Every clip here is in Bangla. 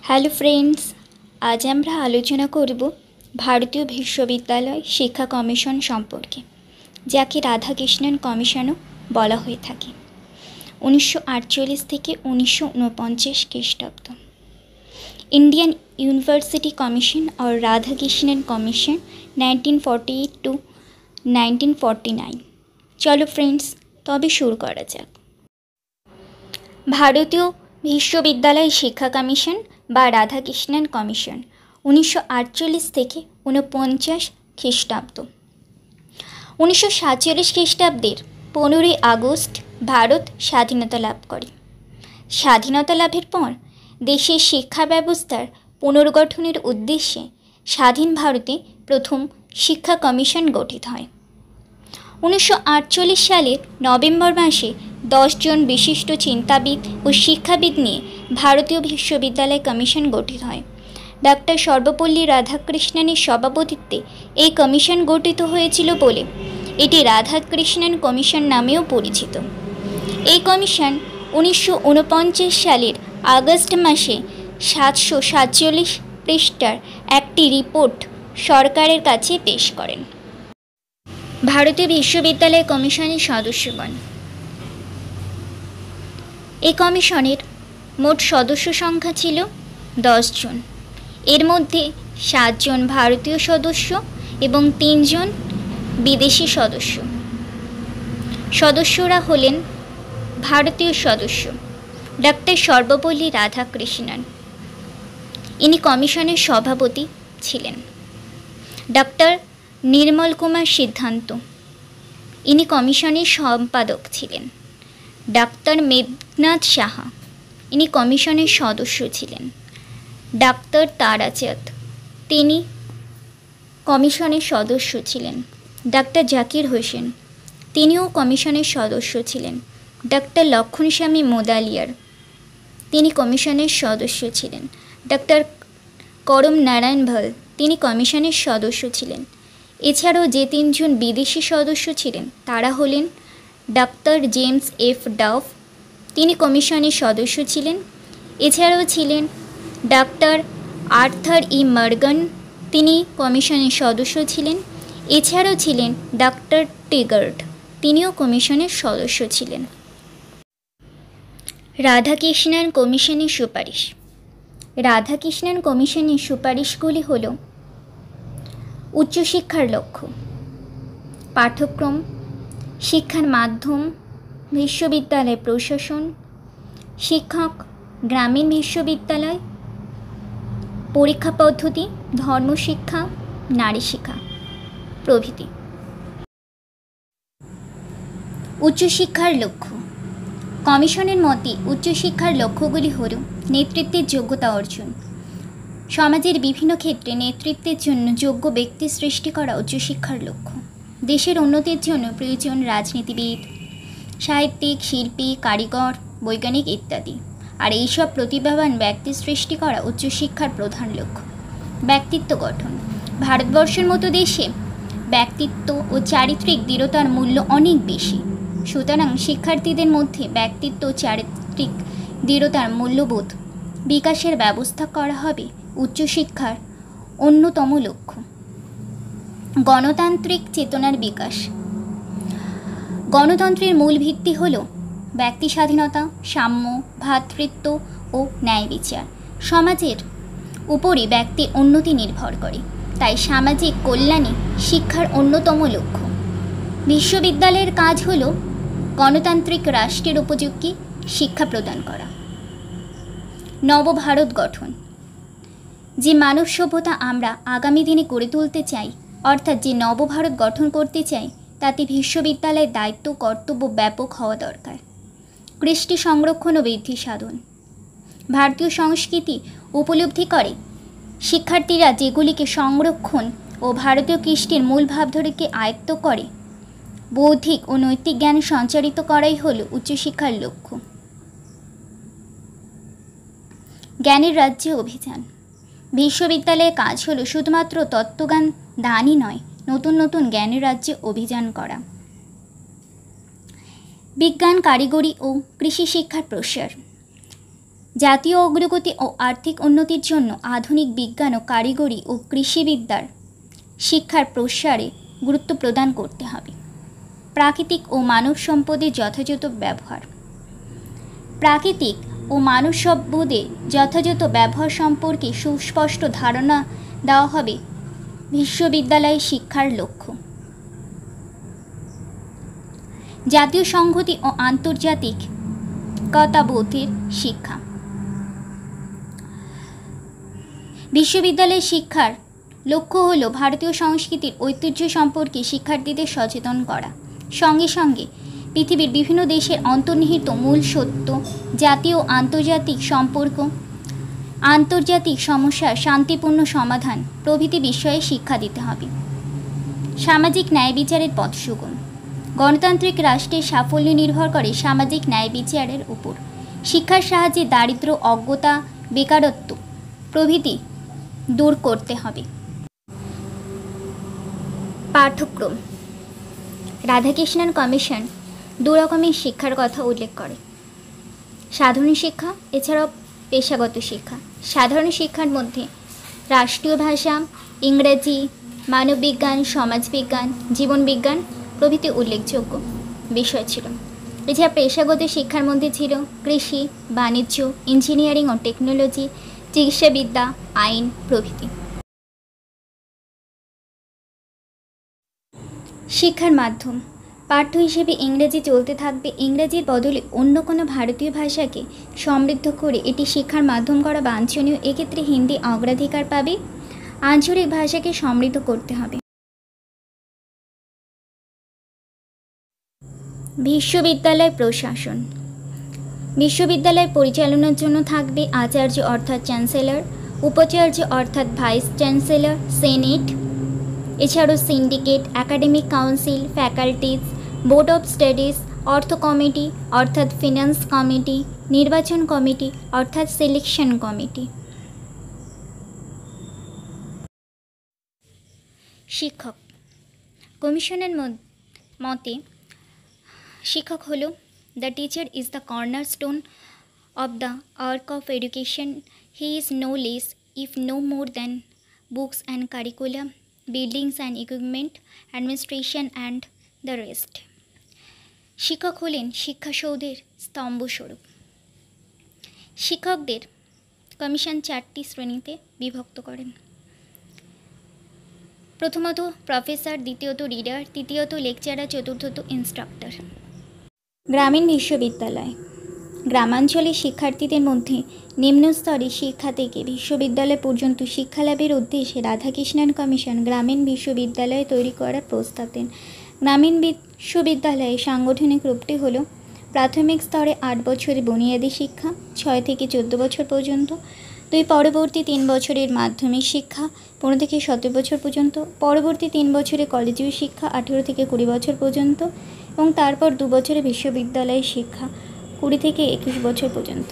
হ্যালো ফ্রেন্ডস, আজ আমরা আলোচনা করব ভারতীয় বিশ্ববিদ্যালয় শিক্ষা কমিশন সম্পর্কে, যাকে রাধাকৃষ্ণন কমিশনও বলা হয়ে থাকে। 1948 থেকে 1949 খ্রিস্টাব্দ। ইন্ডিয়ান ইউনিভার্সিটি কমিশন और রাধাকৃষ্ণন কমিশন 1948 to 1949। চলো ফ্রেন্ডস, তবে শুরু করা যাক। ভারতীয় বিশ্ববিদ্যালয় শিক্ষা কমিশন বা রাধাকৃষ্ণন কমিশন 1948 থেকে 49 খ্রিস্টাব্দ। 1947 খ্রিস্টাব্দের 15ই আগস্ট ভারত স্বাধীনতা লাভ করে। স্বাধীনতা লাভের পর দেশের শিক্ষা ব্যবস্থার পুনর্গঠনের উদ্দেশ্যে স্বাধীন ভারতে প্রথম শিক্ষা কমিশন গঠিত হয়। 1948 সালের নভেম্বর মাসে 10 জন বিশিষ্ট চিন্তাবিদ ও শিক্ষাবিদ নিয়ে ভারতীয় বিশ্ববিদ্যালয় কমিশন গঠিত হয়। ডক্টর সর্বপল্লী রাধাকৃষ্ণনের সভাপতিত্বে এই কমিশন গঠিত হয়েছিল বলে এটি রাধাকৃষ্ণন কমিশন নামেও পরিচিত। এই কমিশন 1949 সালের আগস্ট মাসে 747 পৃষ্ঠার একটি রিপোর্ট সরকারের কাছে পেশ করেন। ভারতীয় বিশ্ববিদ্যালয় কমিশনের সদস্যগণ। এই কমিশনের মোট সদস্য সংখ্যা ছিল 10 জন। এর মধ্যে 7 জন ভারতীয় সদস্য এবং 3 জন বিদেশি সদস্য। সদস্যরা হলেন ভারতীয় সদস্য ডক্টর সর্বপল্লী রাধাকৃষ্ণন, ইনি কমিশনের সভাপতি ছিলেন। ডক্টর নির্মল কুমার সিদ্ধান্ত, ইনি কমিশনের সম্পাদক ছিলেন। ডাক্তার মেঘনাথ সাহা, ইনি কমিশনের সদস্য ছিলেন। ডাক্তার তারাচাঁদ, তিনি কমিশনের সদস্য ছিলেন। ডাক্তার জাকির হোসেন, তিনিও কমিশনের সদস্য ছিলেন। ডাক্তার লক্ষণস্বামী মোদালিয়ার, তিনি কমিশনের সদস্য ছিলেন। ডাক্তার করম নারায়ণ ভাল, তিনি কমিশনের সদস্য ছিলেন। এছাড়াও যে 3 জন বিদেশি সদস্য ছিলেন তারা হলেন ডাক্তার জেমস এফ ডাফ, তিনি কমিশনের সদস্য ছিলেন। এছাড়াও ছিলেন ডাক্তার আর্থার ই মর্গান, তিনি কমিশনের সদস্য ছিলেন। এছাড়াও ছিলেন ডাক্তার টিগার্ড, তিনিও কমিশনের সদস্য ছিলেন। রাধাকৃষ্ণন কমিশনের সুপারিশ। রাধাকৃষ্ণন কমিশনের সুপারিশগুলি হল: উচ্চশিক্ষার লক্ষ্য, পাঠ্যক্রম, শিক্ষার মাধ্যম, বিশ্ববিদ্যালয় প্রশাসন, শিক্ষক, গ্রামীণ বিশ্ববিদ্যালয়, পরীক্ষা পদ্ধতি, ধর্মশিক্ষা, নারী শিক্ষা প্রভৃতি। উচ্চশিক্ষার লক্ষ্য। কমিশনের মতে উচ্চশিক্ষার লক্ষ্যগুলি হল: নেতৃত্বের যোগ্যতা অর্জন, সমাজের বিভিন্ন ক্ষেত্রে নেতৃত্বের জন্য যোগ্য ব্যক্তি সৃষ্টি করা উচ্চশিক্ষার লক্ষ্য। দেশের উন্নতির জন্য প্রয়োজন রাজনীতিবিদ, সাহিত্যিক, শিল্পী, কারিগর, বৈজ্ঞানিক ইত্যাদি। আর এইসব প্রতিভাবান ব্যক্তি সৃষ্টি করা উচ্চশিক্ষার প্রধান লক্ষ্য। ব্যক্তিত্ব গঠন। ভারতবর্ষের মতো দেশে ব্যক্তিত্ব ও চারিত্রিক দৃঢ়তার মূল্য অনেক বেশি। সুতরাং শিক্ষার্থীদের মধ্যে ব্যক্তিত্ব ও চারিত্রিক দৃঢ়তার মূল্যবোধ বিকাশের ব্যবস্থা করা হবে উচ্চশিক্ষার অন্যতম লক্ষ্য। গণতান্ত্রিক চেতনার বিকাশ। গণতন্ত্রের মূল ভিত্তি হল ব্যক্তি স্বাধীনতা, সাম্য, ভ্রাতৃত্ব ও ন্যায় বিচার। সমাজের উপরই ব্যক্তির উন্নতি নির্ভর করে, তাই সামাজিক কল্যাণে শিক্ষার অন্যতম লক্ষ্য। বিশ্ববিদ্যালয়ের কাজ হল গণতান্ত্রিক রাষ্ট্রের উপযোগী শিক্ষা প্রদান করা। নবভারত গঠন। যে মানব সভ্যতা আমরা আগামী দিনে গড়ে তুলতে চাই, অর্থাৎ যে নবভারত গঠন করতে চাই, তাতে বিশ্ববিদ্যালয়ের দায়িত্ব কর্তব্য ব্যাপক হওয়া দরকার। কৃষ্টি সংরক্ষণ ও বৃদ্ধি সাধন। ভারতীয় সংস্কৃতি উপলব্ধি করে শিক্ষার্থীরা যেগুলিকে সংরক্ষণ ও ভারতীয় কৃষ্টির মূল ভাবধারাকে আয়ত্ত করে বৌদ্ধিক ও নৈতিক জ্ঞান সঞ্চারিত করাই হল উচ্চশিক্ষার লক্ষ্য। জ্ঞানের রাজ্যে অভিযান। বিশ্ববিদ্যালয়ের কাজ হল শুধুমাত্র তত্ত্বজ্ঞান দানই নয়, নতুন নতুন জ্ঞানের রাজ্যে অভিযান করা। বিজ্ঞান, কারিগরি ও কৃষি শিক্ষার প্রসার। জাতীয় অগ্রগতি ও আর্থিক উন্নতির জন্য আধুনিক বিজ্ঞান ও কারিগরি ও কৃষিবিদ্যার শিক্ষার প্রসারে গুরুত্ব প্রদান করতে হবে। প্রাকৃতিক ও মানব সম্পদের যথাযথ ব্যবহার। প্রাকৃতিক ও মানব সম্পদের যথাযথ ব্যবহার সম্পর্কে সুস্পষ্ট ধারণা দেওয়া হবে বিশ্ববিদ্যালয়ে শিক্ষার লক্ষ্য। জাতীয় সংহতি ও আন্তর্জাতিকতাবোধের শিক্ষা। বিশ্ববিদ্যালয়ের শিক্ষার লক্ষ্য হল ভারতীয় সংস্কৃতির ঐতিহ্য সম্পর্কে শিক্ষার্থীদের সচেতন করা, সঙ্গে সঙ্গে পৃথিবীর বিভিন্ন দেশের অন্তর্নিহিত মূল সত্য, জাতীয় ও আন্তর্জাতিক সম্পর্ক, আন্তর্জাতিক সমস্যার শান্তিপূর্ণ সমাধান প্রভৃতি বিষয়ে শিক্ষা দিতে হবে। সামাজিক ন্যায় বিচারের পথ সুগম। গণতান্ত্রিক রাষ্ট্রের সাফল্য নির্ভর করে সামাজিক ন্যায় বিচারের উপর। শিক্ষার সাহায্যে দারিদ্র্য, অজ্ঞতা, বেকারত্ব প্রভৃতি দূর করতে হবে। পাঠ্যক্রম। রাধাকৃষ্ণন কমিশন দু রকমের শিক্ষার কথা উল্লেখ করে: সাধারণ শিক্ষা এছাড়াও পেশাগত শিক্ষা। সাধারণ শিক্ষার মধ্যে রাষ্ট্রীয় ভাষা, ইংরেজি, মানববিজ্ঞান, সমাজবিজ্ঞান, জীবনবিজ্ঞান প্রভৃতি উল্লেখযোগ্য বিষয় ছিল। এছাড়া পেশাগত শিক্ষার মধ্যে ছিল কৃষি, বাণিজ্য, ইঞ্জিনিয়ারিং ও টেকনোলজি, চিকিৎসাবিদ্যা, আইন প্রভৃতি। শিক্ষার মাধ্যম। পাঠ্য হিসেবে ইংরেজি চলতে থাকবে। ইংরেজির বদলে অন্য কোনো ভারতীয় ভাষাকে সমৃদ্ধ করে এটি শিক্ষার মাধ্যম করা বাঞ্ছনীয়। এক্ষেত্রে হিন্দি অগ্রাধিকার পাবে। আঞ্চলিক ভাষাকে সমৃদ্ধ করতে হবে। বিশ্ববিদ্যালয় প্রশাসন। বিশ্ববিদ্যালয় পরিচালনার জন্য থাকবে আচার্য অর্থাৎ চ্যান্সেলর, উপাচার্য অর্থাৎ ভাইস চ্যান্সেলর, সেনেট, এছাড়াও syndicate, academic council, faculties, board of studies, অর্থ কমিটি অর্থাৎ ফিনান্স কমিটি, নির্বাচন কমিটি অর্থাৎ সিলেকশন কমিটি। শিক্ষক। কমিশনের মতে শিক্ষক হল the teacher is the cornerstone of the arc of education. He is no less, if no more than books and curricula, buildings and equipment, administration and the rest. শিক্ষক হলেন শিক্ষাসৌধের স্তম্ভস্বরূপ। শিক্ষকদের কমিশন 4টি শ্রেণীতে বিভক্ত করেন। প্রথমত প্রফেসর, দ্বিতীয়ত রিডার, তৃতীয়ত লেকচারার, চতুর্থত ইনস্ট্রাক্টর। গ্রামীণ বিশ্ববিদ্যালয়। গ্রামাঞ্চলের শিক্ষার্থীদের মধ্যে নিম্ন স্তরের শিক্ষা থেকে বিশ্ববিদ্যালয় পর্যন্ত শিক্ষালাভের উদ্দেশ্যে রাধাকৃষ্ণন কমিশন গ্রামীণ বিশ্ববিদ্যালয় তৈরি করার প্রস্তাব দেন। গ্রামীণ বিশ্ববিদ্যালয়ের সাংগঠনিক রূপটি হল: প্রাথমিক স্তরে 8 বছরের বুনিয়াদী শিক্ষা 6 থেকে 14 বছর পর্যন্ত, 2 পরবর্তী 3 বছরের মাধ্যমিক শিক্ষা 15 থেকে 17 বছর পর্যন্ত, পরবর্তী 3 বছরের কলেজীয় শিক্ষা 18 থেকে 20 বছর পর্যন্ত এবং তারপর 2 বছরের বিশ্ববিদ্যালয়ের শিক্ষা 20 থেকে 21 বছর পর্যন্ত।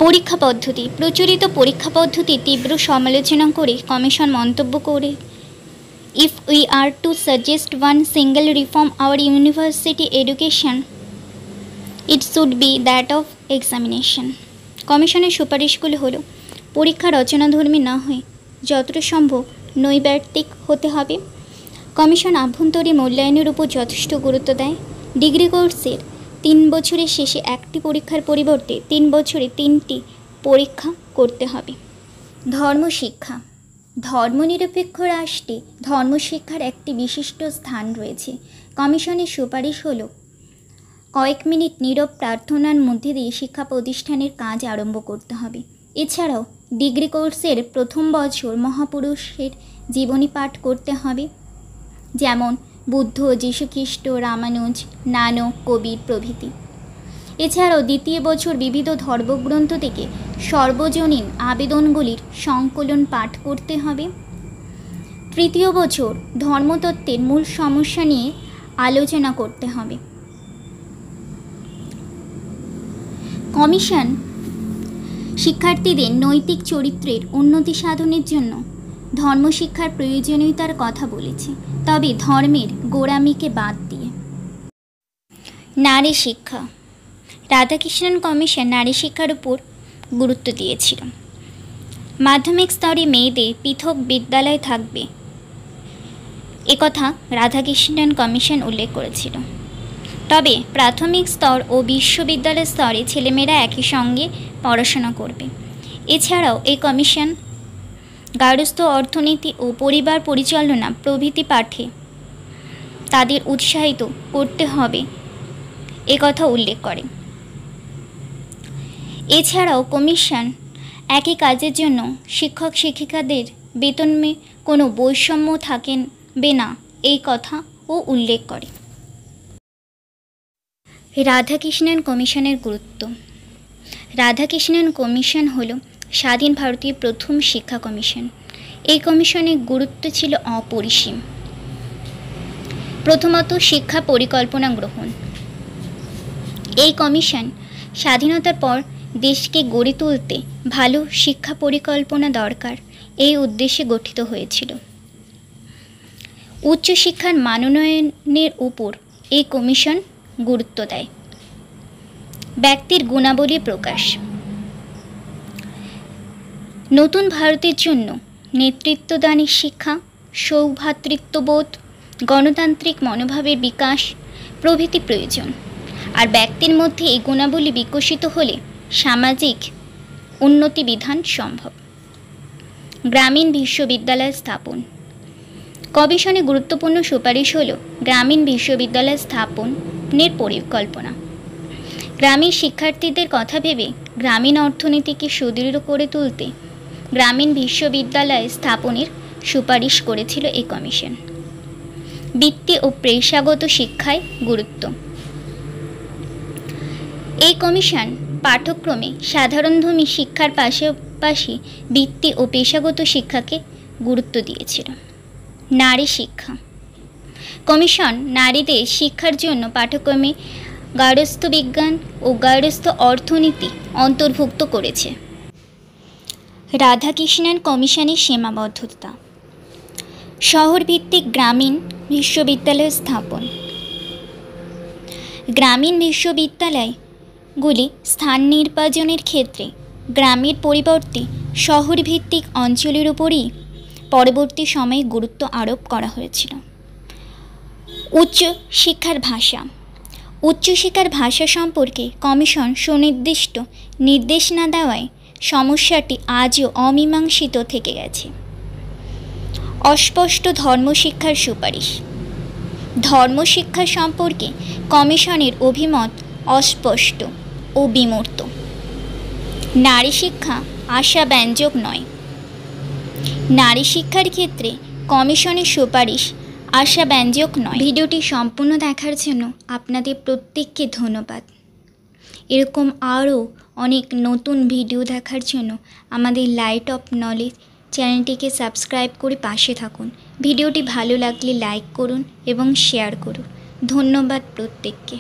পরীক্ষা পদ্ধতি। প্রচলিত পরীক্ষা পদ্ধতির তীব্র সমালোচনা করে কমিশন মন্তব্য করে: if we are two suggest one single reform hour university education, it should be that of examination. কমিশনের সুপারিশগুলো হলো: পরীক্ষা রচনাধর্মী না হয়ে যতটা সম্ভব নৈর্ব্যক্তিক হতে হবে। কমিশন আভ্যন্তরীণ মূল্যায়নের উপর যথেষ্ট গুরুত্ব দেয়। ডিগ্রি কোর্সের 3 বছরের শেষে একটি পরীক্ষার পরিবর্তে 3 বছরে 3টি পরীক্ষা করতে হবে। ধর্মশিক্ষা। ধর্মনিরপেক্ষ রাষ্ট্রে ধর্মশিক্ষার একটি বিশিষ্ট স্থান রয়েছে। কমিশনের সুপারিশ হলো: কয়েক মিনিট নীরব প্রার্থনার মধ্যে দিয়ে শিক্ষা প্রতিষ্ঠানের কাজ আরম্ভ করতে হবে। এছাড়াও ডিগ্রি কোর্সের প্রথম বছর মহাপুরুষের জীবনী পাঠ করতে হবে, যেমন বুদ্ধ, যীশুখ্রিস্ট, রামানুজ, নানক, কবির প্রভৃতি। এছাড়াও দ্বিতীয় বছর বিবিধ ধর্মগ্রন্থ থেকে সর্বজনীন আবেদনগুলির সংকলন পাঠ করতে হবে। তৃতীয় বছর ধর্মতত্ত্বের মূল সমস্যা নিয়ে আলোচনা করতে হবে। কমিশন শিক্ষার্থীদের নৈতিক চরিত্রের উন্নতি সাধনের জন্য ধর্মশিক্ষার প্রয়োজনীয়তার কথা বলেছে, তবে ধর্মের গোঁড়ামিকে বাদ দিয়ে। নারী শিক্ষা। রাধাকৃষ্ণন কমিশন নারী শিক্ষার উপর গুরুত্ব দিয়েছিল। মাধ্যমিক স্তরে মেয়েদের পৃথক বিদ্যালয় থাকবে একথা রাধাকৃষ্ণন কমিশন উল্লেখ করেছিল। তবে প্রাথমিক স্তর ও বিশ্ববিদ্যালয় স্তরে ছেলেমেয়েরা একই সঙ্গে পড়াশোনা করবে। এছাড়াও এই কমিশন গার্হস্থ্য অর্থনীতি ও পরিবার পরিচালনা প্রভৃতি পাঠে তাদের উৎসাহিত করতে হবে একথা উল্লেখ করে। এছাড়াও কমিশন একই কাজের জন্য শিক্ষক শিক্ষিকাদের বেতনে কোনো বৈষম্য থাকবে না এই কথাও উল্লেখ করে। রাধাকৃষ্ণন কমিশনের গুরুত্ব। রাধাকৃষ্ণন কমিশন হল স্বাধীন ভারতীয় প্রথম শিক্ষা কমিশন। এই কমিশনের গুরুত্ব ছিল অপরিসীম। প্রথমত, শিক্ষা পরিকল্পনা গ্রহণ। এই কমিশন স্বাধীনতার পর দেশকে গড়ে তুলতে ভালো শিক্ষা পরিকল্পনা দরকার এই উদ্দেশ্যে গঠিত হয়েছিল। উচ্চশিক্ষার মানোন্নয়নের উপর এই কমিশন গুরুত্ব দেয়। ব্যক্তির গুণাবলী প্রকাশ। নতুন ভারতের জন্য নেতৃত্বদানের শিক্ষা, সৌভ্রাতৃত্ববোধ, গণতান্ত্রিক মনোভাবের বিকাশ প্রভৃতি প্রয়োজন। আর ব্যক্তির মধ্যে এই গুণাবলী বিকশিত হলে সামাজিক উন্নতি বিধান সম্ভব। গ্রামীণ বিশ্ববিদ্যালয় স্থাপন। কমিশনের গুরুত্বপূর্ণ সুপারিশ হল গ্রামীণ বিশ্ববিদ্যালয় স্থাপনের পরিকল্পনা। গ্রামীণ শিক্ষার্থীদের কথা ভেবে গ্রামীণ অর্থনীতিকে সুদৃঢ় করে তুলতে গ্রামীণ বিশ্ববিদ্যালয় স্থাপনের সুপারিশ করেছিল এই কমিশন। বৃত্তি ও পেশাগত শিক্ষায় গুরুত্ব। এই কমিশন পাঠ্যক্রমে সাধারণধর্মী শিক্ষার পাশাপাশি বৃত্তি ও পেশাগত শিক্ষাকে গুরুত্ব দিয়েছিল। নারী শিক্ষা। কমিশন নারীদের শিক্ষার জন্য পাঠ্যক্রমে গার্হস্থ্য বিজ্ঞান ও গার্হস্থ্য অর্থনীতি অন্তর্ভুক্ত করেছে। রাধাকৃষ্ণন কমিশনের সীমাবদ্ধতা। শহরভিত্তিক গ্রামীণ বিশ্ববিদ্যালয় স্থাপন। গ্রামীণ বিশ্ববিদ্যালয়গুলি স্থান নির্বাচনের ক্ষেত্রে গ্রামের পরিবর্তে শহরভিত্তিক অঞ্চলের উপরই পরবর্তী সময়ে গুরুত্ব আরোপ করা হয়েছিল। উচ্চ শিক্ষার ভাষা। উচ্চশিক্ষার ভাষা সম্পর্কে কমিশন সুনির্দিষ্ট নির্দেশ না দেওয়ায় সমস্যাটি আজও অমীমাংসিত থেকে গেছে। অস্পষ্ট ধর্মশিক্ষার সুপারিশ। ধর্মশিক্ষা সম্পর্কে কমিশনের অভিমত অস্পষ্ট ও বিমূর্ত। নারী শিক্ষা আশাব্যঞ্জক নয়। নারী শিক্ষার ক্ষেত্রে কমিশনের সুপারিশ আশাব্যঞ্জক নয়। ভিডিওটি সম্পূর্ণ দেখার জন্য আপনাদের প্রত্যেককে ধন্যবাদ। এরকম আরও অনেক নতুন ভিডিও দেখার জন্য আমাদের লাইট অফ নলেজ চ্যানেলটিকে সাবস্ক্রাইব করে পাশে থাকুন। ভিডিওটি ভালো লাগলে লাইক করুন এবং শেয়ার করুন। ধন্যবাদ প্রত্যেককে।